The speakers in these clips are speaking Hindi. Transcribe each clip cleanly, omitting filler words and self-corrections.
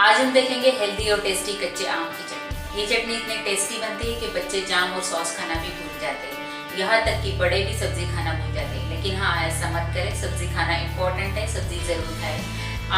आज हम देखेंगे हेल्दी और टेस्टी कच्चे आम की चटनी। ये चटनी इतनी टेस्टी बनती है कि बच्चे जाम और सॉस खाना भी भूल जाते हैं, यहाँ तक कि बड़े भी सब्जी खाना भूल जाते हैं। लेकिन हाँ, ऐसा मत करें, सब्जी खाना इम्पोर्टेंट है, सब्जी जरूर खाएं।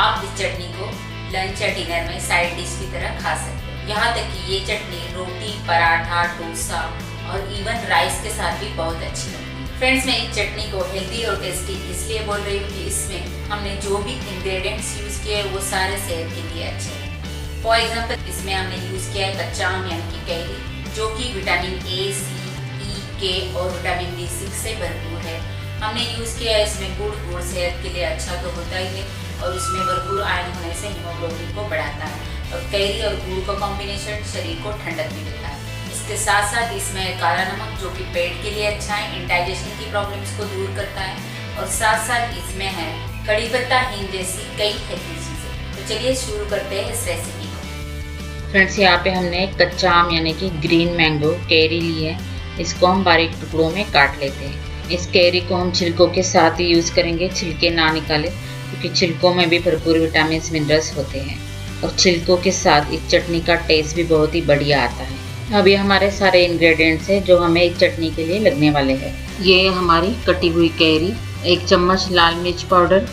आप इस चटनी को लंच या डिनर में साइड डिश की तरह खा सकते हैं। यहाँ तक कि ये चटनी रोटी, पराठा, डोसा और इवन राइस के साथ भी बहुत अच्छी लगती है। फ्रेंड्स, मैं इस चटनी को हेल्दी और टेस्टी इसलिए बोल रही हूँ कि इसमें हमने जो भी इंग्रेडिएंट्स यूज किए हैं वो सारे सेहत के लिए अच्छे हैं। फॉर एग्जाम्पल, इसमें हमने यूज किया है कच्चा आम यानी कि कैरी, जो कि विटामिन ए, सी, ई, के और विटामिन B6 से भरपूर है। हमने यूज किया है इसमें गुड़ सेहत के लिए अच्छा तो होता ही है और इसमें भरपूर आयरन होने से हीमोग्लोबिन को बढ़ाता है। और कैरी और गुड़ का कॉम्बिनेशन शरीर को ठंडक भी देता है। इसके साथ साथ इसमें काला नमक, जो कि पेट के लिए अच्छा है, इंडाइजेशन की प्रॉब्लम्स को दूर करता है। और साथ साथ इसमें है कड़ी पत्ता, हींग जैसी कई हेल्दी चीजें। तो चलिए शुरू करते हैं इस रेसिपी को। फ्रेंड्स, यहाँ पे हमने कच्चा आम यानी कि ग्रीन मैंगो कैरी ली है। इसको हम बारीक टुकड़ों में काट लेते हैं। इस कैरी को हम छिलकों के साथ ही यूज करेंगे, छिलके ना निकाले, क्योंकि छिलकों में भी भरपूर विटामिन मिनरल्स होते हैं और छिलकों के साथ इस चटनी का टेस्ट भी बहुत ही बढ़िया आता है। अब ये हमारे सारे इंग्रेडिएंट्स हैं जो हमें एक चटनी के लिए लगने वाले हैं। ये हमारी कटी हुई कैरी, 1 चम्मच लाल मिर्च पाउडर,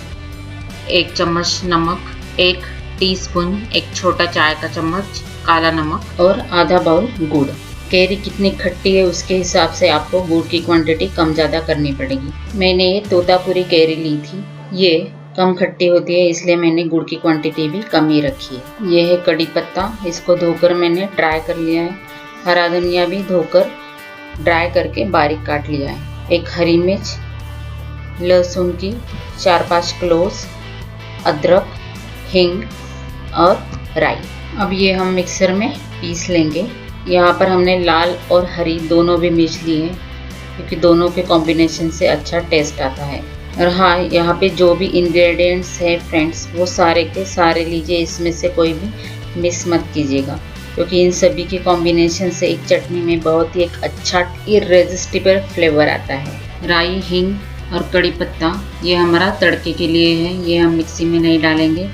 1 चम्मच नमक, 1 टीस्पून, 1 छोटा चाय का चम्मच काला नमक और आधा बाउल गुड़। कैरी कितनी खट्टी है उसके हिसाब से आपको गुड़ की क्वांटिटी कम ज़्यादा करनी पड़ेगी। मैंने ये तोतापुरी कैरी ली थी, ये कम खट्टी होती है इसलिए मैंने गुड़ की क्वांटिटी भी कम ही रखी है। ये है कड़ी पत्ता, इसको धोकर मैंने ड्राई कर लिया है। हरा धनिया भी धोकर ड्राई करके बारीक काट लिया है। 1 हरी मिर्च, लहसुन की 4-5 क्लोव्स, अदरक, हींग और राई। अब ये हम मिक्सर में पीस लेंगे। यहाँ पर हमने लाल और हरी दोनों भी मिर्च ली है, क्योंकि दोनों के कॉम्बिनेशन से अच्छा टेस्ट आता है। और हाँ, यहाँ पे जो भी इंग्रेडिएंट्स है फ्रेंड्स, वो सारे के सारे लीजिए, इसमें से कोई भी मिस मत कीजिएगा, क्योंकि इन सभी के कॉम्बिनेशन से एक चटनी में बहुत ही एक अच्छा इररेजिस्टिबल फ्लेवर आता है। राई, हींग और कड़ी पत्ता ये हमारा तड़के के लिए है, ये हम मिक्सी में नहीं डालेंगे।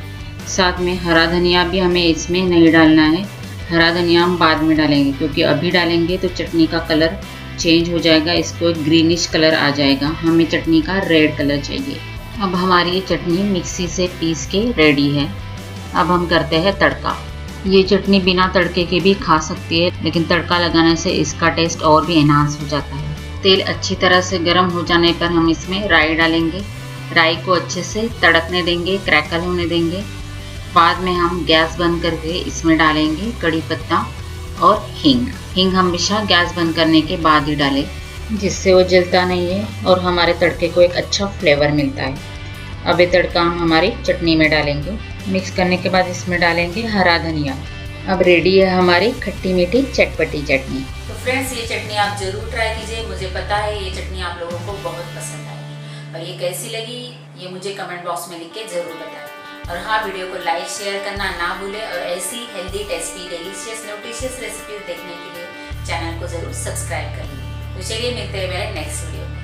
साथ में हरा धनिया भी हमें इसमें नहीं डालना है, हरा धनिया हम बाद में डालेंगे, क्योंकि अभी डालेंगे तो चटनी का कलर चेंज हो जाएगा, इसको एक ग्रीनिश कलर आ जाएगा। हमें चटनी का रेड कलर चाहिए। अब हमारी ये चटनी मिक्सी से पीस के रेडी है। अब हम करते हैं तड़का। ये चटनी बिना तड़के के भी खा सकती है, लेकिन तड़का लगाने से इसका टेस्ट और भी एनहांस हो जाता है। तेल अच्छी तरह से गर्म हो जाने पर हम इसमें राई डालेंगे। राई को अच्छे से तड़कने देंगे, क्रैकल होने देंगे। बाद में हम गैस बंद करके इसमें डालेंगे कड़ी पत्ता और हींग। हींग हमेशा गैस बंद करने के बाद ही डालें, जिससे वो जलता नहीं है और हमारे तड़के को एक अच्छा फ्लेवर मिलता है। अब ये तड़का हम हमारी चटनी में डालेंगे। मिक्स करने के बाद इसमें डालेंगे हरा धनिया। अब रेडी है हमारी खट्टी मीठी चटपटी चटनी। तो फ्रेंड्स, ये चटनी आप जरूर ट्राई कीजिए। मुझे पता है ये चटनी आप लोगों को बहुत पसंद आएगी, और ये कैसी लगी ये मुझे कमेंट बॉक्स में लिख के जरूर बताएं। और हाँ, वीडियो को लाइक शेयर करना ना भूलें और ऐसी healthy, tasty, delicious, nutritious recipes देखने के लिए चैनल को जरूर सब्सक्राइब कर लीजिए। तो चलिए मिलते हैं नेक्स्ट वीडियो।